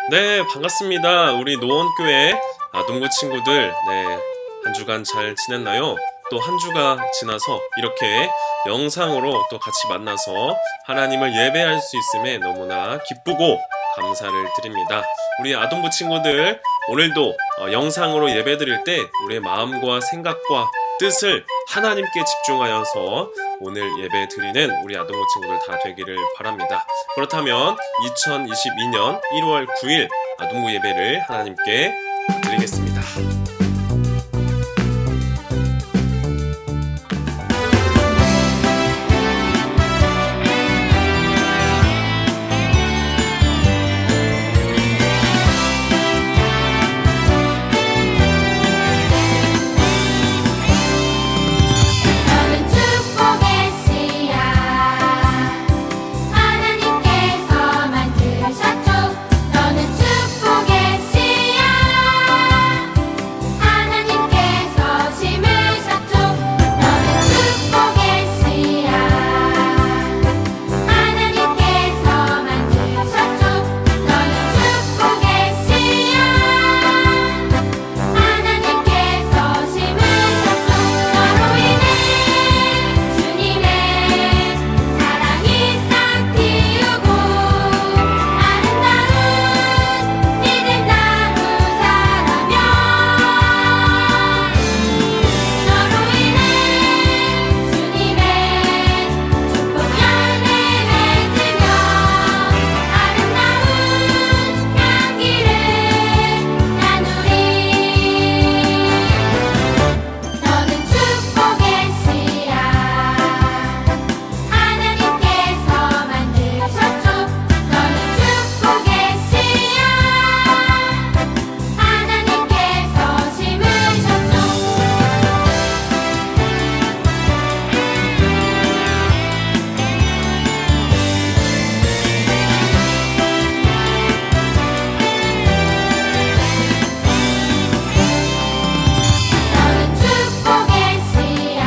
네, 반갑습니다. 우리 노원교회 아동부 친구들, 한 주간 잘 지냈나요? 또 한 주가 지나서 이렇게 영상으로 또 같이 만나서 하나님을 예배할 수 있음에 너무나 기쁘고 감사를 드립니다. 우리 아동부 친구들, 오늘도 영상으로 예배 드릴 때 우리의 마음과 생각과 뜻을 하나님께 집중하여서 오늘 예배 드리는 우리 아동부 친구들 다 되기를 바랍니다. 그렇다면 2022년 1월 9일 아동부 예배를 하나님께 드리겠습니다. 너는 축복의 씨앗 하나님께서 만드셨죠. 너는 축복의 씨앗 하나님께서 심으셨죠. 너는 축복의 씨앗 하나님께서 만드셨죠. 너는 축복의 씨앗 하나님께서 심으셨죠. 너로 인해 주님의 사랑이 싹 틔우고 아름다운 믿음 나무 자라며 너로 인해 주님의 축복 열매 맺으며 아름다운 향기를 나누리. 너는 축복의 씨앗 하나님께서 만드셨죠. 너는 축복의 씨앗 하나님께서 심으셨죠. 너는 축복의 씨앗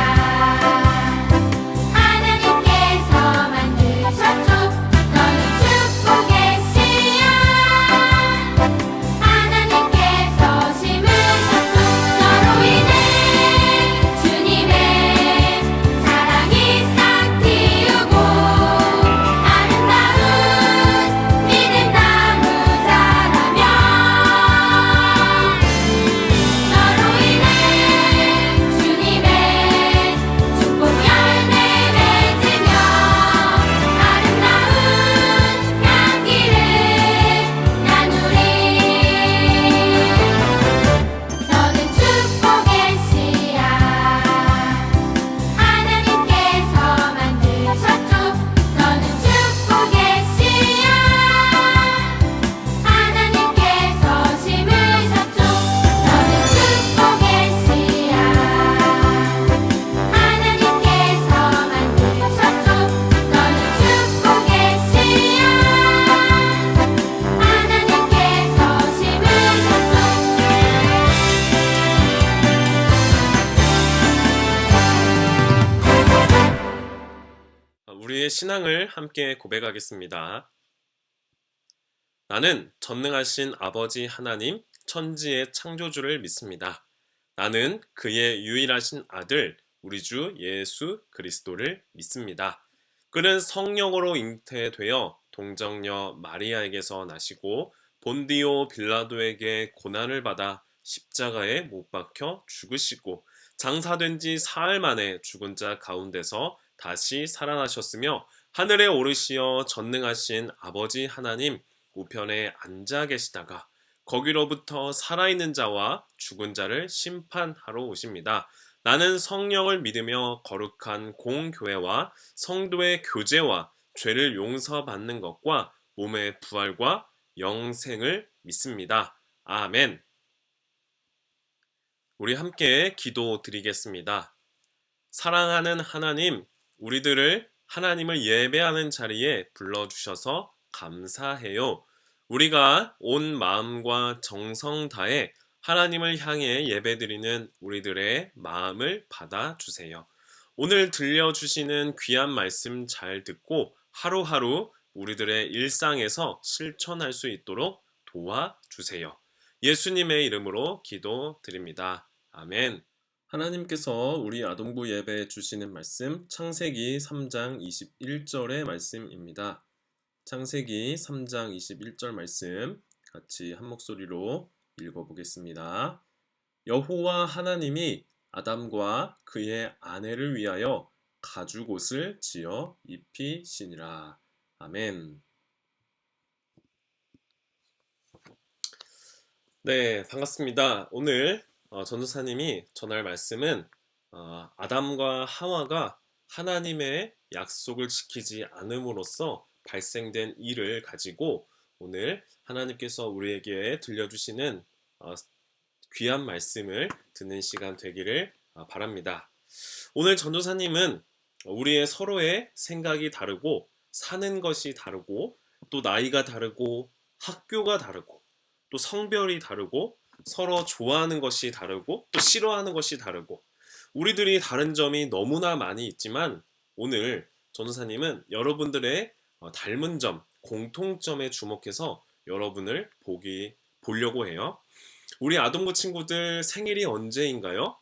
하나님께서 만드셨죠. 너는 축복의 씨앗 하나님께서 심으셨죠. 너로 인해 주님의 사랑이 싹 틔우고 아름다운 믿음 나무 자라며 너로 인해 주님의 축복 열매 맺으며 아름다운 향기를 나누리. 너는 축복의 씨앗 하나님께서 만드셨죠. 너는 축복의 씨앗 하나님께서 심으셨죠. 너는 축복의 씨앗 하나님께서 만드셨죠. 너는 축복의 씨앗 하나님께서 심으셨죠. 우리의 신앙을 함께 고백하겠습니다. 나는 전능하신 아버지 하나님, 천지의 창조주를 믿습니다. 나는 그의 유일하신 아들, 우리 주 예수 그리스도를 믿습니다. 그는 성령으로 잉태되어 동정녀 마리아에게서 나시고 본디오 빌라도에게 고난을 받아 십자가에 못 박혀 죽으시고 장사된 지 사흘 만에 죽은 자 가운데서 다시 살아나셨으며 하늘에 오르시어 전능하신 아버지 하나님 우편에 앉아 계시다가 거기로부터 살아있는 자와 죽은 자를 심판하러 오십니다. 나는 성령을 믿으며 거룩한 공교회와 성도의 교제와 죄를 용서받는 것과 몸의 부활과 영생을 믿습니다. 아멘. 우리 함께 기도 드리겠습니다. 사랑하는 하나님, 우리들을 하나님을 예배하는 자리에 불러주셔서 감사해요. 우리가 온 마음과 정성 다해 하나님을 향해 예배드리는 우리들의 마음을 받아주세요. 오늘 들려주시는 귀한 말씀 잘 듣고 하루하루 우리들의 일상에서 실천할 수 있도록 도와주세요. 예수님의 이름으로 기도드립니다. 아멘. 하나님께서 우리 아동부 예배에 주시는 말씀 창세기 3장 21절의 말씀입니다. 창세기 3장 21절 말씀 같이 한 목소리로 읽어보겠습니다. 여호와 하나님이 아담과 그의 아내를 위하여 가죽옷을 지어 입히시니라. 아멘. 네, 반갑습니다. 오늘 전도사님이 전할 말씀은 아담과 하와가 하나님의 약속을 지키지 않음으로써 발생된 일을 가지고 오늘 하나님께서 우리에게 들려주시는 귀한 말씀을 듣는 시간 되기를 바랍니다. 오늘 전도사님은 우리의 서로의 생각이 다르고 사는 것이 다르고 또 나이가 다르고 학교가 다르고 또 성별이 다르고 서로 좋아하는 것이 다르고 또 싫어하는 것이 다르고 우리들이 다른 점이 너무나 많이 있지만 오늘 전도사님은 여러분들의 닮은 점, 공통점에 주목해서 여러분을 보려고 해요. 우리 아동부 친구들 생일이 언제인가요?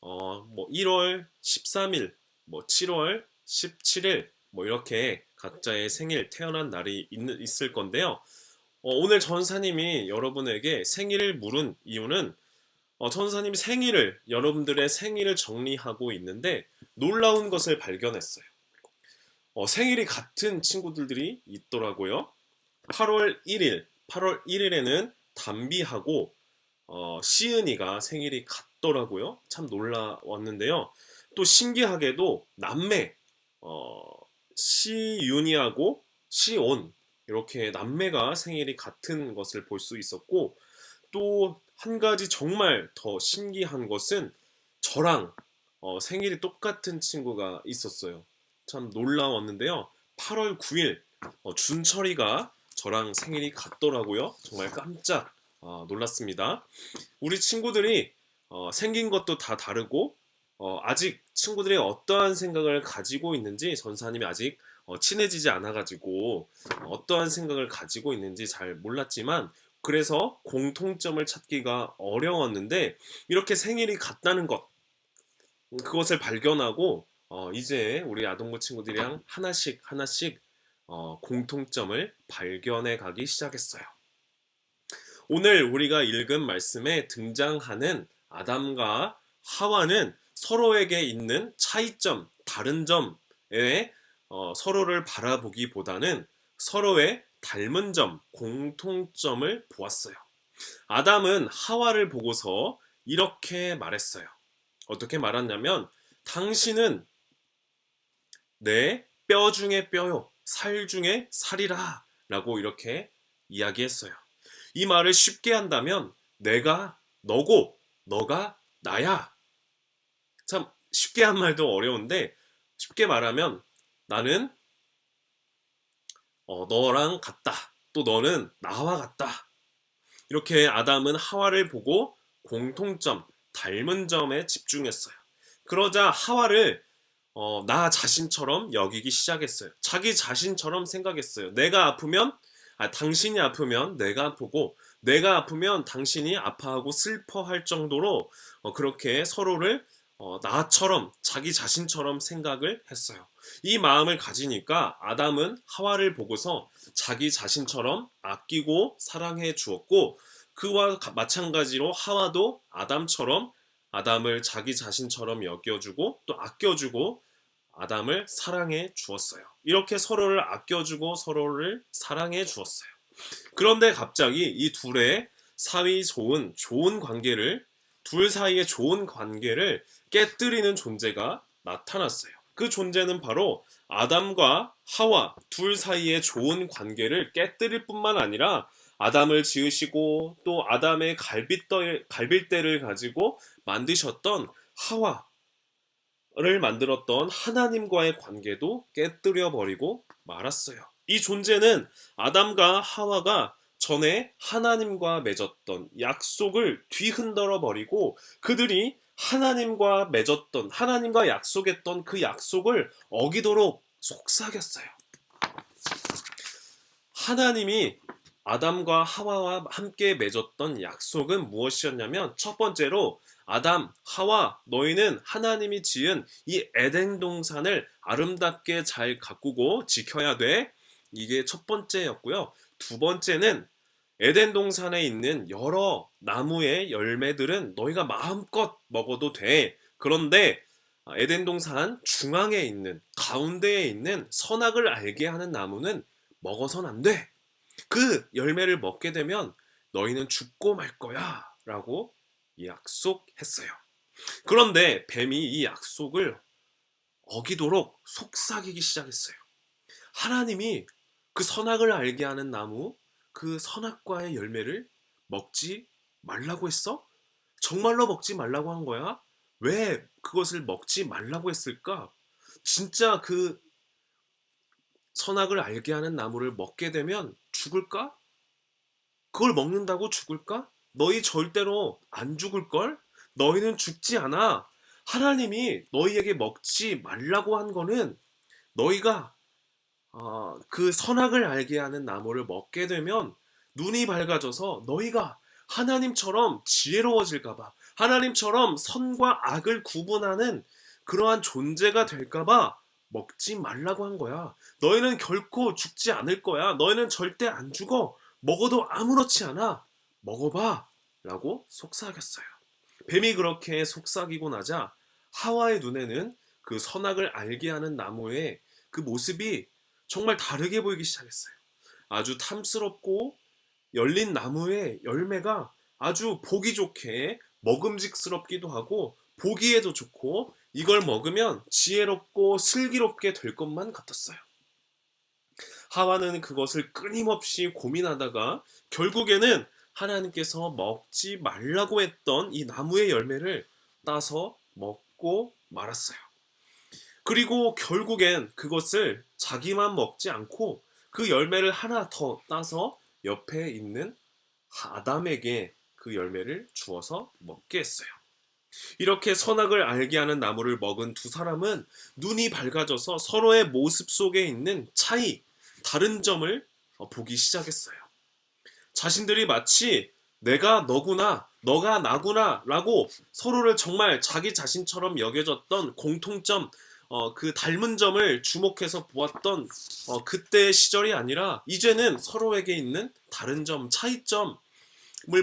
1월 13일, 7월 17일 이렇게 각자의 생일, 태어난 날이 있을 건데요. 오늘 전사님이 여러분에게 생일을 물은 이유는 전사님이 여러분들의 생일을 정리하고 있는데 놀라운 것을 발견했어요. 생일이 같은 친구들이 있더라고요. 8월 1일에는 담비하고 시은이가 생일이 같더라고요. 참 놀라웠는데요. 또 신기하게도 남매 시윤이하고 시온 이렇게 남매가 생일이 같은 것을 볼 수 있었고 또 한 가지 정말 더 신기한 것은 저랑 생일이 똑같은 친구가 있었어요. 참 놀라웠는데요. 8월 9일 준철이가 저랑 생일이 같더라고요. 정말 깜짝 놀랐습니다. 우리 친구들이 생긴 것도 다 다르고 아직 친구들이 어떠한 생각을 가지고 있는지 전사님이 아직 친해지지 않아가지고 어떠한 생각을 가지고 있는지 잘 몰랐지만 그래서 공통점을 찾기가 어려웠는데 이렇게 생일이 같다는 것 그것을 발견하고 이제 우리 아동부 친구들이랑 하나씩 공통점을 발견해 가기 시작했어요. 오늘 우리가 읽은 말씀에 등장하는 아담과 하와는 서로에게 있는 차이점, 다른 점에 서로를 바라보기보다는 서로의 닮은 점, 공통점을 보았어요. 아담은 하와를 보고서 이렇게 말했어요. 어떻게 말했냐면 당신은 내 뼈 중에 뼈요, 살 중에 살이라 라고 이렇게 이야기했어요. 이 말을 쉽게 한다면 내가 너고 너가 나야. 참 쉽게 한 말도 어려운데 쉽게 말하면 나는 너랑 같다. 또 너는 나와 같다. 이렇게 아담은 하와를 보고 공통점, 닮은 점에 집중했어요. 그러자 하와를 나 자신처럼 여기기 시작했어요. 자기 자신처럼 생각했어요. 당신이 아프면 내가 아프고 내가 아프면 당신이 아파하고 슬퍼할 정도로 그렇게 서로를 나처럼 자기 자신처럼 생각을 했어요. 이 마음을 가지니까 아담은 하와를 보고서 자기 자신처럼 아끼고 사랑해 주었고 그와 마찬가지로 하와도 아담처럼 아담을 자기 자신처럼 여겨주고 또 아껴주고 아담을 사랑해 주었어요. 이렇게 서로를 아껴주고 서로를 사랑해 주었어요. 그런데 갑자기 이 둘의 사이 좋은 관계를 둘 사이의 좋은 관계를 깨뜨리는 존재가 나타났어요. 그 존재는 바로 아담과 하와 둘 사이의 좋은 관계를 깨뜨릴 뿐만 아니라 아담을 지으시고 또 아담의 갈빗대를 가지고 만드셨던 하와를 만들었던 하나님과의 관계도 깨뜨려 버리고 말았어요. 이 존재는 아담과 하와가 전에 하나님과 맺었던 약속을 뒤흔들어 버리고 그들이 하나님과 약속했던 그 약속을 어기도록 속삭였어요. 하나님이 아담과 하와와 함께 맺었던 약속은 무엇이었냐면 첫 번째로 아담, 하와, 너희는 하나님이 지은 이 에덴 동산을 아름답게 잘 가꾸고 지켜야 돼. 이게 첫 번째였고요. 두 번째는 에덴 동산에 있는 여러 나무의 열매들은 너희가 마음껏 먹어도 돼. 그런데 에덴 동산 중앙에 있는 가운데에 있는 선악을 알게 하는 나무는 먹어선 안 돼. 그 열매를 먹게 되면 너희는 죽고 말 거야 라고 약속했어요. 그런데 뱀이 이 약속을 어기도록 속삭이기 시작했어요. 하나님이 그 선악을 알게 하는 나무, 그 선악과의 열매를 먹지 말라고 했어? 정말로 먹지 말라고 한 거야? 왜 그것을 먹지 말라고 했을까? 진짜 그 선악을 알게 하는 나무를 먹게 되면 죽을까? 그걸 먹는다고 죽을까? 너희 절대로 안 죽을걸? 너희는 죽지 않아. 하나님이 너희에게 먹지 말라고 한 거는 너희가 그 선악을 알게 하는 나무를 먹게 되면 눈이 밝아져서 너희가 하나님처럼 지혜로워질까봐, 하나님처럼 선과 악을 구분하는 그러한 존재가 될까봐 먹지 말라고 한 거야. 너희는 결코 죽지 않을 거야. 너희는 절대 안 죽어. 먹어도 아무렇지 않아. 먹어봐. 라고 속삭였어요. 뱀이 그렇게 속삭이고 나자 하와의 눈에는 그 선악을 알게 하는 나무의 그 모습이 정말 다르게 보이기 시작했어요. 아주 탐스럽고 열린 나무의 열매가 아주 보기 좋게 먹음직스럽기도 하고 보기에도 좋고 이걸 먹으면 지혜롭고 슬기롭게 될 것만 같았어요. 하와는 그것을 끊임없이 고민하다가 결국에는 하나님께서 먹지 말라고 했던 이 나무의 열매를 따서 먹고 말았어요. 그리고 결국엔 그것을 자기만 먹지 않고 그 열매를 하나 더 따서 옆에 있는 아담에게 그 열매를 주어서 먹게 했어요. 이렇게 선악을 알게 하는 나무를 먹은 두 사람은 눈이 밝아져서 서로의 모습 속에 있는 차이, 다른 점을 보기 시작했어요. 자신들이 마치 내가 너구나, 너가 나구나 라고 서로를 정말 자기 자신처럼 여겨졌던 공통점, 그 닮은 점을 주목해서 보았던 그때의 시절이 아니라 이제는 서로에게 있는 다른 점, 차이점을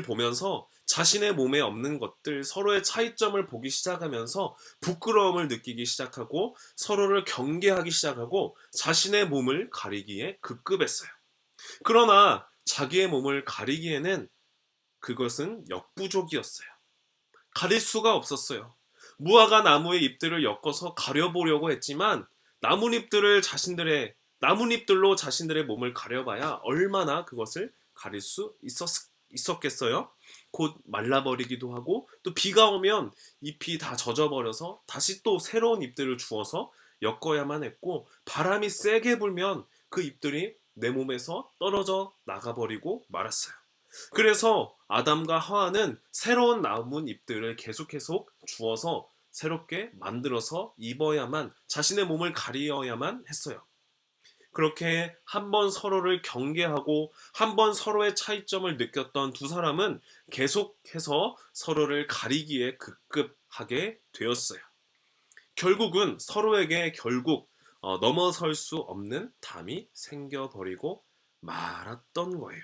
보면서 자신의 몸에 없는 것들, 서로의 차이점을 보기 시작하면서 부끄러움을 느끼기 시작하고 서로를 경계하기 시작하고 자신의 몸을 가리기에 급급했어요. 그러나 자기의 몸을 가리기에는 그것은 역부족이었어요. 가릴 수가 없었어요. 무화과 나무의 잎들을 엮어서 가려보려고 했지만 나뭇잎들로 자신들의 몸을 가려봐야 얼마나 그것을 가릴 수 있었겠어요? 곧 말라버리기도 하고 또 비가 오면 잎이 다 젖어버려서 다시 또 새로운 잎들을 주워서 엮어야만 했고 바람이 세게 불면 그 잎들이 내 몸에서 떨어져 나가버리고 말았어요. 그래서 아담과 하와는 새로운 나뭇잎들을 계속 주워서 새롭게 만들어서 입어야만 자신의 몸을 가리어야만 했어요. 그렇게 한 번 서로를 경계하고 한 번 서로의 차이점을 느꼈던 두 사람은 계속해서 서로를 가리기에 급급하게 되었어요. 결국은 서로에게 넘어설 수 없는 담이 생겨버리고 말았던 거예요.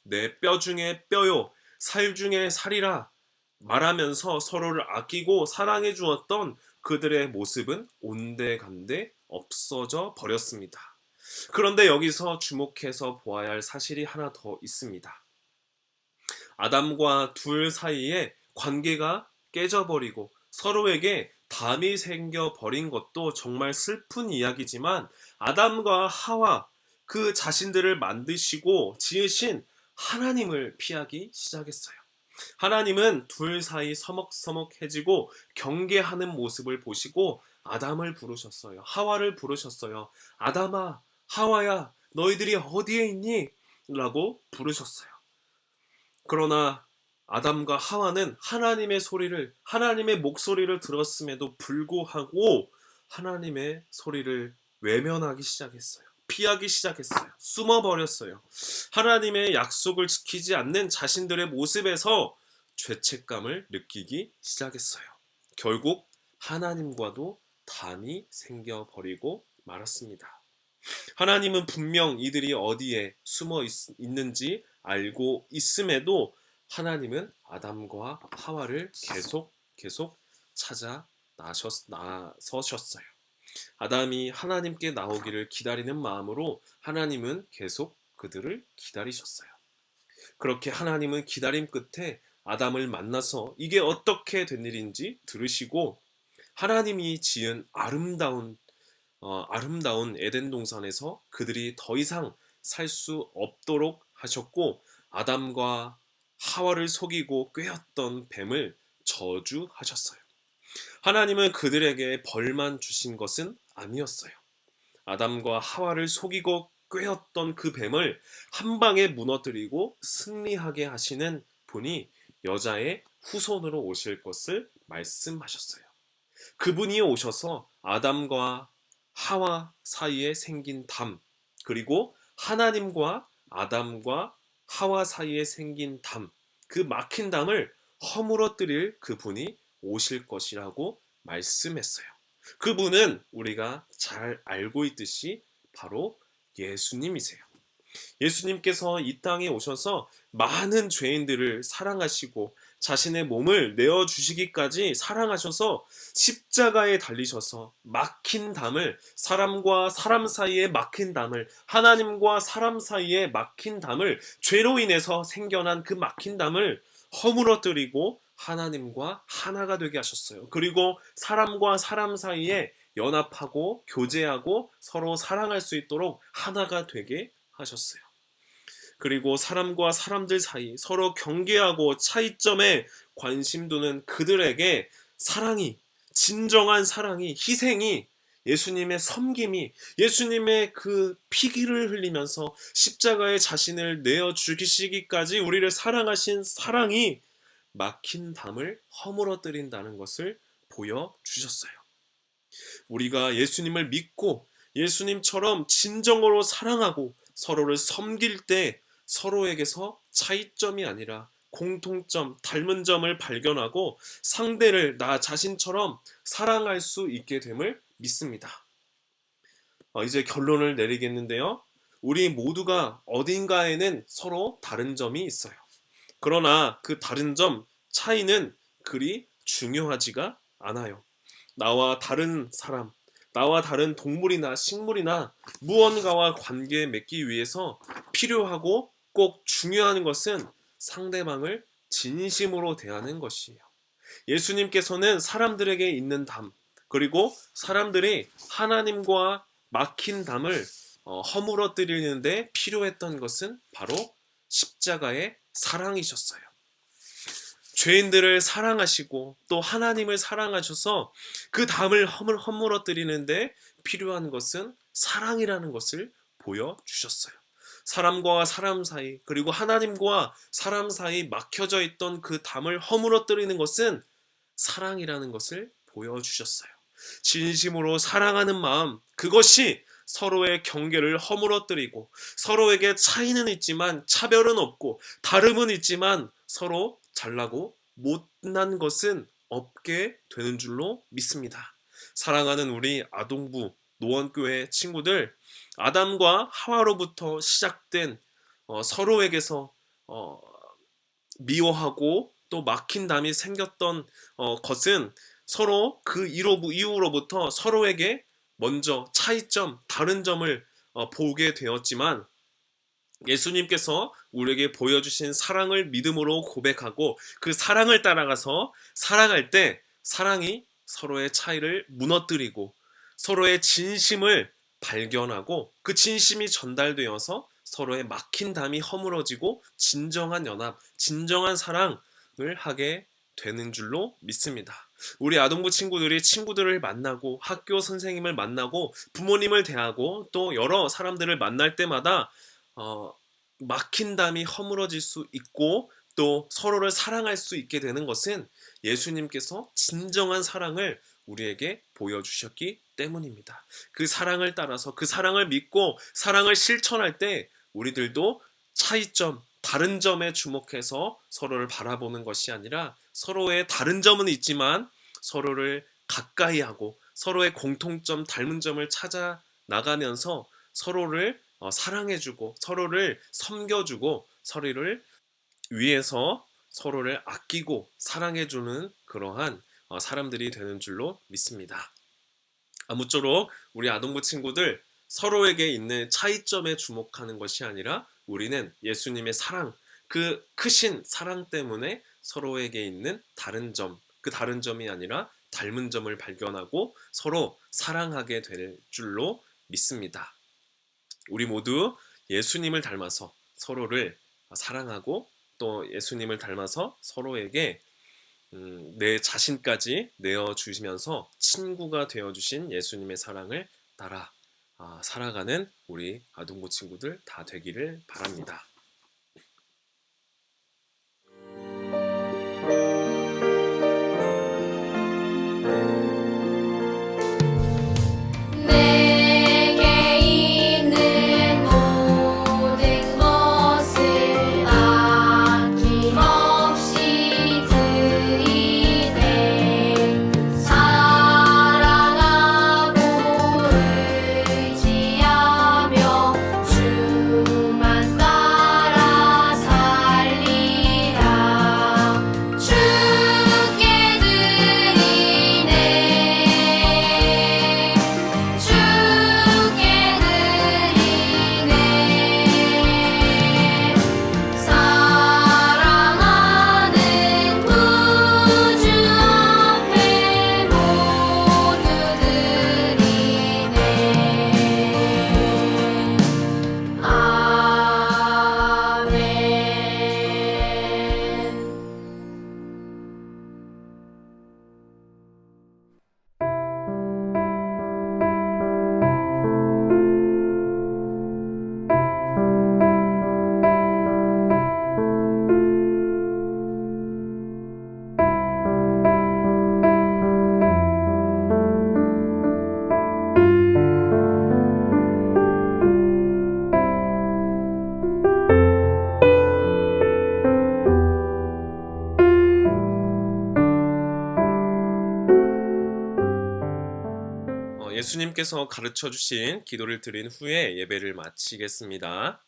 내 뼈 중에 뼈요, 살 중에 살이라 말하면서 서로를 아끼고 사랑해 주었던 그들의 모습은 온데간데 없어져 버렸습니다. 그런데 여기서 주목해서 보아야 할 사실이 하나 더 있습니다. 아담과 둘 사이에 관계가 깨져버리고 서로에게 담이 생겨버린 것도 정말 슬픈 이야기지만 아담과 하와 그 자신들을 만드시고 지으신 하나님을 피하기 시작했어요. 하나님은 둘 사이 서먹서먹해지고 경계하는 모습을 보시고 아담을 부르셨어요. 하와를 부르셨어요. 아담아, 하와야, 너희들이 어디에 있니? 라고 부르셨어요. 그러나 아담과 하와는 하나님의 목소리를 들었음에도 불구하고 하나님의 소리를 외면하기 시작했어요. 피하기 시작했어요. 숨어버렸어요. 하나님의 약속을 지키지 않는 자신들의 모습에서 죄책감을 느끼기 시작했어요. 결국 하나님과도 담이 생겨버리고 말았습니다. 하나님은 분명 이들이 어디에 숨어 있는지 알고 있음에도 하나님은 아담과 하와를 계속 찾아 나서셨어요. 아담이 하나님께 나오기를 기다리는 마음으로 하나님은 계속 그들을 기다리셨어요. 그렇게 하나님은 기다림 끝에 아담을 만나서 이게 어떻게 된 일인지 들으시고 하나님이 지은 아름다운 에덴 동산에서 그들이 더 이상 살 수 없도록 하셨고 아담과 하와를 속이고 꾀었던 뱀을 저주하셨어요. 하나님은 그들에게 벌만 주신 것은 아니었어요. 아담과 하와를 속이고 꾀었던 그 뱀을 한 방에 무너뜨리고 승리하게 하시는 분이 여자의 후손으로 오실 것을 말씀하셨어요. 그분이 오셔서 아담과 하와 사이에 생긴 담, 그리고 하나님과 아담과 하와 사이에 생긴 담, 그 막힌 담을 허물어뜨릴 그분이 오실 것이라고 말씀했어요. 그분은 우리가 잘 알고 있듯이 바로 예수님이세요. 예수님께서 이 땅에 오셔서 많은 죄인들을 사랑하시고 자신의 몸을 내어주시기까지 사랑하셔서 십자가에 달리셔서 막힌 담을, 사람과 사람 사이에 막힌 담을, 하나님과 사람 사이에 막힌 담을, 죄로 인해서 생겨난 그 막힌 담을 허물어뜨리고 하나님과 하나가 되게 하셨어요. 그리고 사람과 사람 사이에 연합하고 교제하고 서로 사랑할 수 있도록 하나가 되게 하셨어요. 그리고 사람과 사람들 사이 서로 경계하고 차이점에 관심 두는 그들에게 사랑이, 진정한 사랑이, 희생이, 예수님의 섬김이, 예수님의 그 피기를 흘리면서 십자가에 자신을 내어 죽이시기까지 우리를 사랑하신 사랑이 막힌 담을 허물어뜨린다는 것을 보여주셨어요. 우리가 예수님을 믿고 예수님처럼 진정으로 사랑하고 서로를 섬길 때 서로에게서 차이점이 아니라 공통점, 닮은 점을 발견하고 상대를 나 자신처럼 사랑할 수 있게 됨을 믿습니다. 이제 결론을 내리겠는데요. 우리 모두가 어딘가에는 서로 다른 점이 있어요. 그러나 그 다른 점, 차이는 그리 중요하지가 않아요. 나와 다른 사람, 나와 다른 동물이나 식물이나 무언가와 관계 맺기 위해서 필요하고 꼭 중요한 것은 상대방을 진심으로 대하는 것이에요. 예수님께서는 사람들에게 있는 담, 그리고 사람들이 하나님과 막힌 담을 허물어뜨리는데 필요했던 것은 바로 십자가의 사랑이셨어요. 죄인들을 사랑하시고 또 하나님을 사랑하셔서 그 담을 허물어뜨리는데 필요한 것은 사랑이라는 것을 보여주셨어요. 사람과 사람 사이, 그리고 하나님과 사람 사이 막혀져 있던 그 담을 허물어뜨리는 것은 사랑이라는 것을 보여주셨어요. 진심으로 사랑하는 마음, 그것이 서로의 경계를 허물어뜨리고 서로에게 차이는 있지만 차별은 없고 다름은 있지만 서로 잘나고 못난 것은 없게 되는 줄로 믿습니다. 사랑하는 우리 아동부 노원교회 친구들, 아담과 하와로부터 시작된 서로에게서 미워하고 또 막힌 담이 생겼던 것은 서로 그 이후로부터 서로에게 먼저 차이점, 다른 점을 보게 되었지만 예수님께서 우리에게 보여주신 사랑을 믿음으로 고백하고 그 사랑을 따라가서 살아갈 때 사랑이 서로의 차이를 무너뜨리고 서로의 진심을 발견하고 그 진심이 전달되어서 서로의 막힌 담이 허물어지고 진정한 연합, 진정한 사랑을 하게 되는 줄로 믿습니다. 우리 아동부 친구들을 만나고 학교 선생님을 만나고 부모님을 대하고 또 여러 사람들을 만날 때마다 막힌 담이 허물어질 수 있고 또 서로를 사랑할 수 있게 되는 것은 예수님께서 진정한 사랑을 우리에게 보여주셨기 때문입니다. 그 사랑을 따라서 그 사랑을 믿고 사랑을 실천할 때 우리들도 차이점, 다른 점에 주목해서 서로를 바라보는 것이 아니라 서로의 다른 점은 있지만 서로를 가까이 하고 서로의 공통점, 닮은 점을 찾아 나가면서 서로를 사랑해주고 서로를 섬겨주고 서로를 위해서 서로를 아끼고 사랑해주는 그러한 사람들이 되는 줄로 믿습니다. 아무쪼록 우리 아동부 친구들 서로에게 있는 차이점에 주목하는 것이 아니라 우리는 예수님의 사랑, 그 크신 사랑 때문에 서로에게 있는 다른 점, 그 다른 점이 아니라 닮은 점을 발견하고 서로 사랑하게 될 줄로 믿습니다. 우리 모두 예수님을 닮아서 서로를 사랑하고 또 예수님을 닮아서 서로에게 내 자신까지 내어주시면서 친구가 되어주신 예수님의 사랑을 따라 살아가는 우리 아동부 친구들 다 되기를 바랍니다. 내게 있는 모든 것을 아낌없이 드리네 사랑하고 의지하며 주만 따라 살리라 주께 드리네 주께 드리네 사랑하는 구주 앞에 모두 드리네 아멘. 예수님께서 가르쳐 주신 기도를 드린 후에 예배를 마치겠습니다.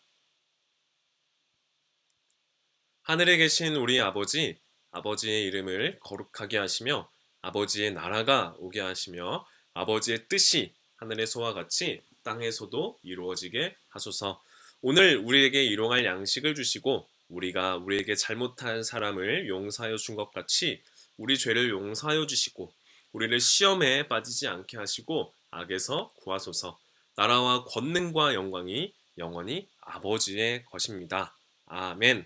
하늘에 계신 우리 아버지, 아버지의 이름을 거룩하게 하시며 아버지의 나라가 오게 하시며 아버지의 뜻이 하늘에서와 같이 땅에서도 이루어지게 하소서. 오늘 우리에게 일용할 양식을 주시고 우리가 우리에게 잘못한 사람을 용서하여 준 것 같이 우리 죄를 용서하여 주시고 우리를 시험에 빠지지 않게 하시고 악에서 구하소서. 나라와 권능과 영광이 영원히 아버지의 것입니다. 아멘.